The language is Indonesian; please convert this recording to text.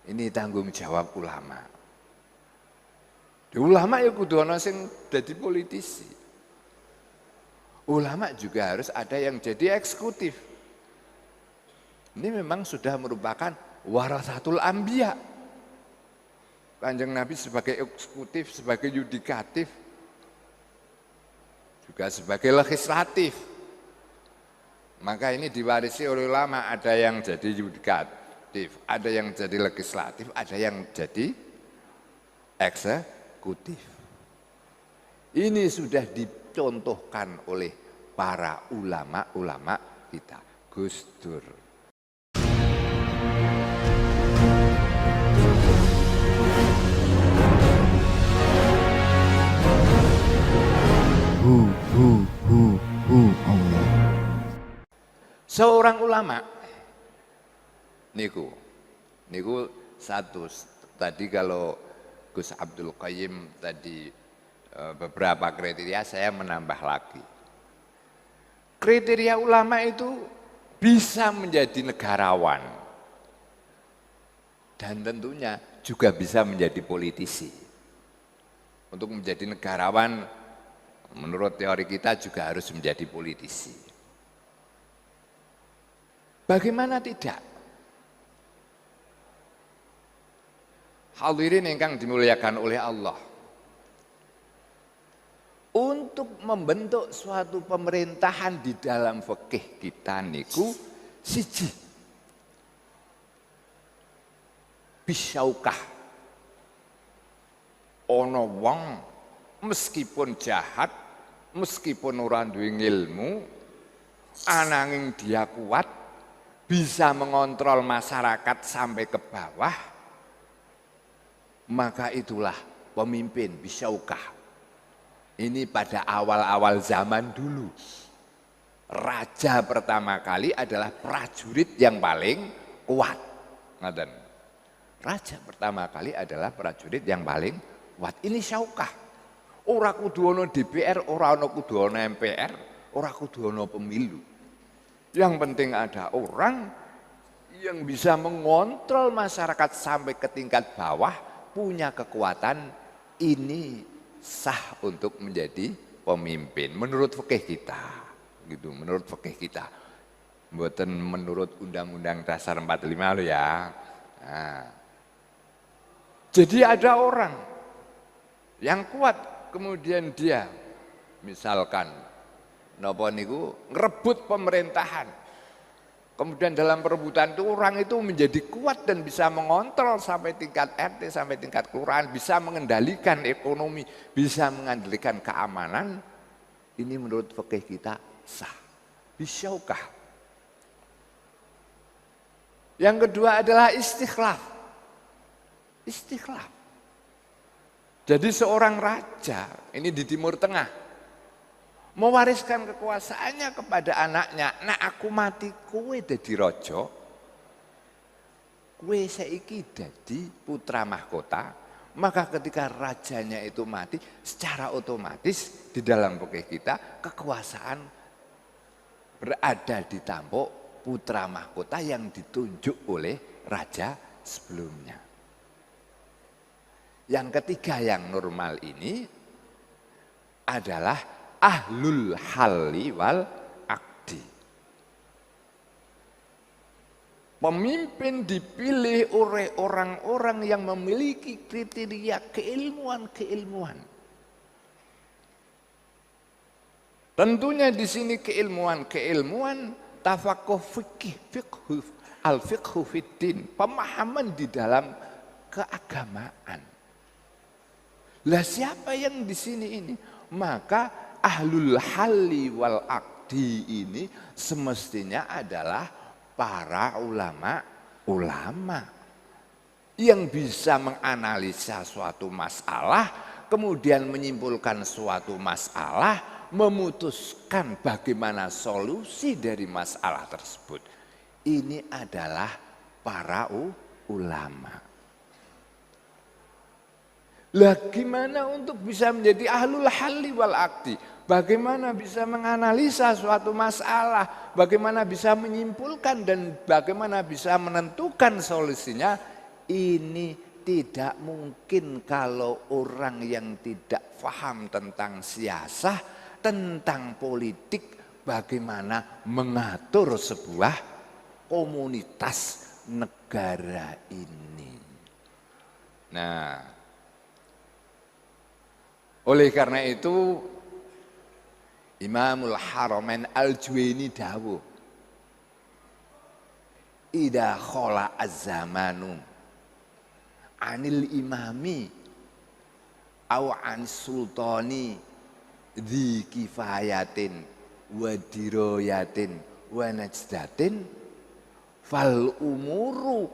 Ini tanggung jawab ulama. Ulama ya kudu ana sing dadi politisi. Ulama juga harus ada yang jadi eksekutif. Ini memang sudah merupakan warasatul anbiya. Kanjeng Nabi sebagai eksekutif, sebagai yudikatif, juga sebagai legislatif. Maka ini diwarisi oleh ulama, ada yang jadi yudikatif, ada yang jadi legislatif, ada yang jadi eksekutif. Ini sudah dicontohkan oleh para ulama-ulama kita. Gus Dur. Allah. Seorang ulama niku satu tadi kalau Gus Abdul Qayyim tadi beberapa kriteria, saya menambah lagi. Kriteria ulama itu bisa menjadi negarawan dan tentunya juga bisa menjadi politisi. Untuk menjadi negarawan menurut teori kita juga harus menjadi politisi. Bagaimana tidak? Hadirin ingkang dimuliakan oleh Allah. Untuk membentuk suatu pemerintahan di dalam fikih kita niku siji bisyaukah. Ono wong meskipun jahat, meskipun ora duwe ilmu, ananging dia kuat, bisa mengontrol masyarakat sampai ke bawah, maka itulah pemimpin bisyaukah. Ini pada awal-awal zaman dulu. Raja pertama kali adalah prajurit yang paling kuat. Ngaten. Raja pertama kali adalah prajurit yang paling kuat. Ini syaukah. Ora kudu ana DPR, ora ana kudu ana MPR, ora kudu ana pemilu. Yang penting ada orang yang bisa mengontrol masyarakat sampai ke tingkat bawah, punya kekuatan, ini sah untuk menjadi pemimpin menurut fikih kita. Gitu, menurut fikih kita. Mboten menurut Undang-Undang Dasar 45 loh ya. Nah. Jadi ada orang yang kuat, kemudian dia misalkan napa niku ngerebut pemerintahan. Kemudian dalam perebutan itu orang itu menjadi kuat dan bisa mengontrol sampai tingkat RT, sampai tingkat kelurahan, bisa mengendalikan ekonomi, bisa mengendalikan keamanan. Ini menurut fikih kita sah. Bisyaukah. Yang kedua adalah istikhlaf. Istikhlaf. Jadi seorang raja, ini di Timur Tengah, mewariskan kekuasaannya kepada anaknya. Nah aku mati, kowe dadi raja, kowe saiki dadi putra mahkota. Maka ketika rajanya itu mati, secara otomatis di dalam fikih kita kekuasaan berada di tampuk putra mahkota yang ditunjuk oleh raja sebelumnya. Yang ketiga yang normal ini adalah ahlul halli wal akdi. Pemimpin dipilih oleh orang-orang yang memiliki kriteria keilmuan-keilmuan. Tentunya di sini keilmuan-keilmuan tafaqquh fikih, al-fiqhu fiddin, pemahaman di dalam keagamaan. Lah siapa yang di sini ini? Maka ahlul halli wal akdi ini semestinya adalah para ulama yang bisa menganalisa suatu masalah, kemudian menyimpulkan suatu masalah, memutuskan bagaimana solusi dari masalah tersebut. Ini adalah para ulama. Lah gimana untuk bisa menjadi ahlul halli wal akdi? Bagaimana bisa menganalisa suatu masalah, bagaimana bisa menyimpulkan dan bagaimana bisa menentukan solusinya? ini tidak mungkin kalau orang yang tidak paham tentang siasah, tentang politik, bagaimana mengatur sebuah komunitas negara ini. Nah, oleh karena itu Imamul Haramain Al-Juwaini dawuh, idza khala az-zamanu anil imami au an sultani dzi kifayatin wa dirayatin wa najdatin fal umuru